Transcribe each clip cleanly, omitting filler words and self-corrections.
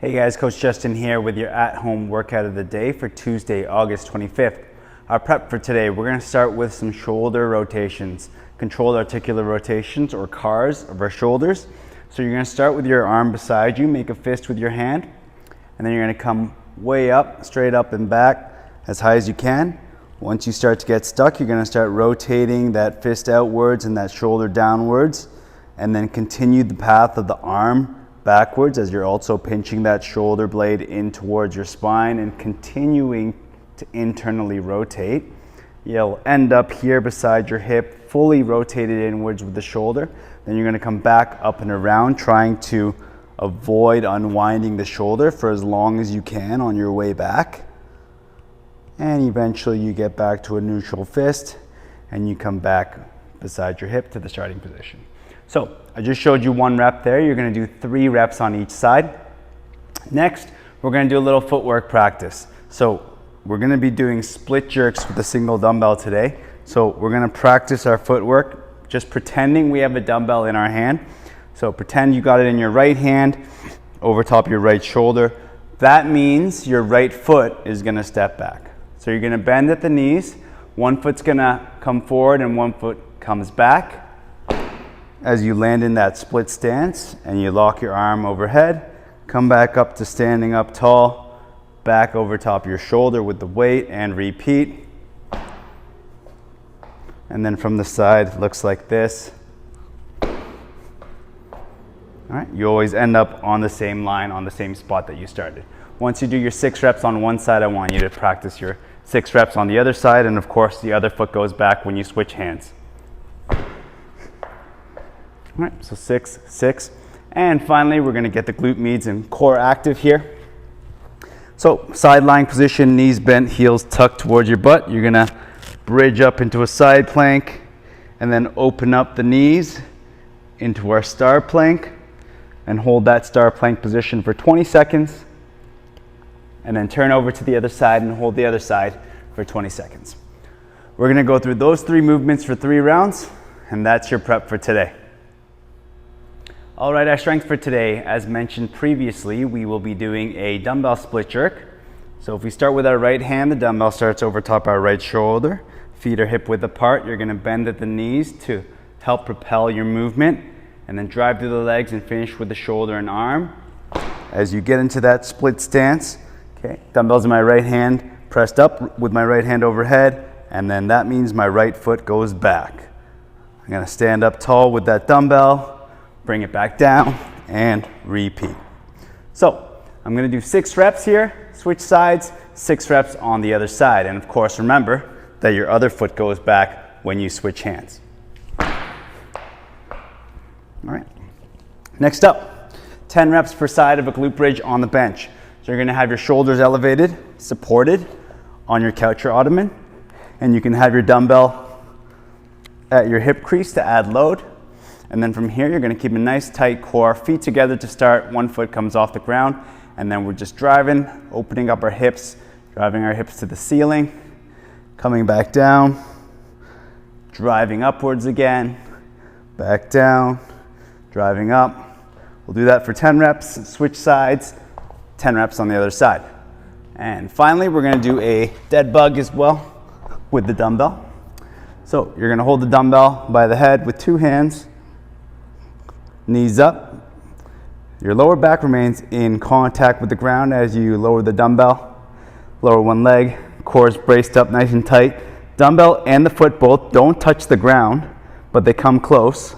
Hey guys, Coach Justin here with your at-home workout of the day for Tuesday, August 25th. Our prep for today, we're going to start with some shoulder rotations, controlled articular rotations or CARs of our shoulders. So you're going to start with your arm beside you, make a fist with your hand, and then you're going to come way up, straight up and back as high as you can. Once you start to get stuck, you're going to start rotating that fist outwards and that shoulder downwards, and then continue the path of the arm backwards as you're also pinching that shoulder blade in towards your spine and continuing to internally rotate. You'll end up here beside your hip, fully rotated inwards with the shoulder. Then you're going to come back up and around, trying to avoid unwinding the shoulder for as long as you can on your way back. And eventually you get back to a neutral fist and you come back beside your hip to the starting position. So I just showed you one rep there. You're going to do 3 reps on each side. Next, we're going to do a little footwork practice. So we're going to be doing split jerks with a single dumbbell today. So we're going to practice our footwork, just pretending we have a dumbbell in our hand. So pretend you got it in your right hand, over top your right shoulder. That means your right foot is going to step back. So you're going to bend at the knees. One foot's going to come forward and one foot comes back. As you land in that split stance and you lock your arm overhead, come back up to standing up tall, back over top your shoulder with the weight, and repeat. And then from the side, looks like this. All right, you always end up on the same line, on the same spot that you started. Once you do your 6 reps on one side, I want you to practice your 6 reps on the other side, and of course the other foot goes back when you switch hands. All right, so 6, 6. And finally, we're going to get the glute medius and core active here. So side lying position, knees bent, heels tucked towards your butt. You're going to bridge up into a side plank and then open up the knees into our star plank and hold that star plank position for 20 seconds. And then turn over to the other side and hold the other side for 20 seconds. We're going to go through those 3 movements for 3 rounds, and that's your prep for today. All right, our strength for today, as mentioned previously, we will be doing a dumbbell split jerk. So if we start with our right hand, the dumbbell starts over top our right shoulder. Feet are hip width apart. You're going to bend at the knees to help propel your movement, and then drive through the legs and finish with the shoulder and arm. As you get into that split stance, okay, dumbbells in my right hand pressed up with my right hand overhead, and then that means my right foot goes back. I'm going to stand up tall with that dumbbell, bring it back down, and repeat. So I'm going to do 6 reps here, switch sides, 6 reps on the other side. And of course, remember that your other foot goes back when you switch hands. All right. Next up, 10 reps per side of a glute bridge on the bench. So you're going to have your shoulders elevated, supported on your couch or ottoman, and you can have your dumbbell at your hip crease to add load. And then from here, you're going to keep a nice tight core, feet together to start, one foot comes off the ground, and then we're just driving, opening up our hips, driving our hips to the ceiling, coming back down, driving upwards again, back down, driving up. We'll do that for 10 reps, switch sides, 10 reps on the other side. And finally, we're going to do a dead bug as well with the dumbbell. So you're going to hold the dumbbell by the head with 2 hands, knees up. Your lower back remains in contact with the ground as you lower the dumbbell. Lower one leg, core is braced up nice and tight. Dumbbell and the foot both don't touch the ground, but they come close.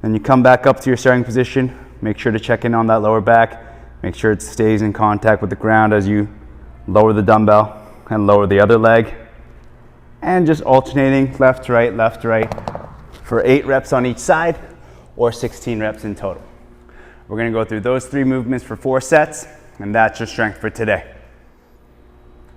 Then you come back up to your starting position. Make sure to check in on that lower back. Make sure it stays in contact with the ground as you lower the dumbbell and lower the other leg. And just alternating left to right for 8 reps on each side, or 16 reps in total. We're going to go through those 3 movements for 4 sets, and that's your strength for today.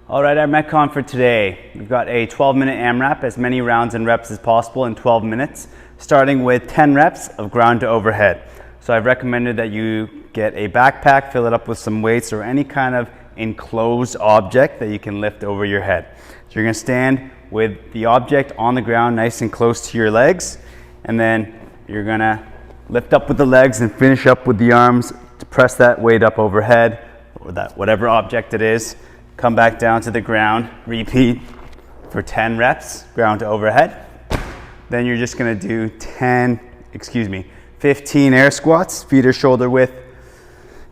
All right, our Metcon for today. We've got a 12-minute AMRAP, as many rounds and reps as possible in 12 minutes, starting with 10 reps of ground to overhead. So I've recommended that you get a backpack, fill it up with some weights or any kind of enclosed object that you can lift over your head. So you're going to stand with the object on the ground nice and close to your legs, and then you're going to lift up with the legs and finish up with the arms to press that weight up overhead, or that whatever object it is, come back down to the ground, repeat for 10 reps, ground to overhead. Then you're just gonna do 15 air squats, feet are shoulder width,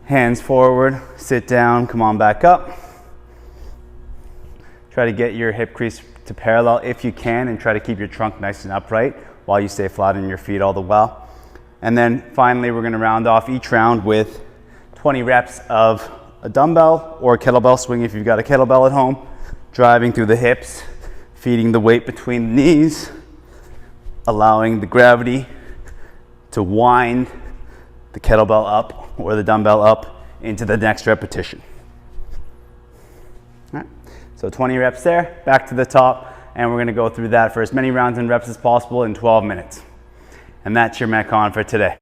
hands forward, sit down, come on back up. Try to get your hip crease to parallel if you can, and try to keep your trunk nice and upright while you stay flat on your feet all the while. And then finally, we're gonna round off each round with 20 reps of a dumbbell or a kettlebell swing if you've got a kettlebell at home, driving through the hips, feeding the weight between the knees, allowing the gravity to wind the kettlebell up or the dumbbell up into the next repetition. All right. So 20 reps there, back to the top, and we're gonna go through that for as many rounds and reps as possible in 12 minutes. And that's your Metcon for today.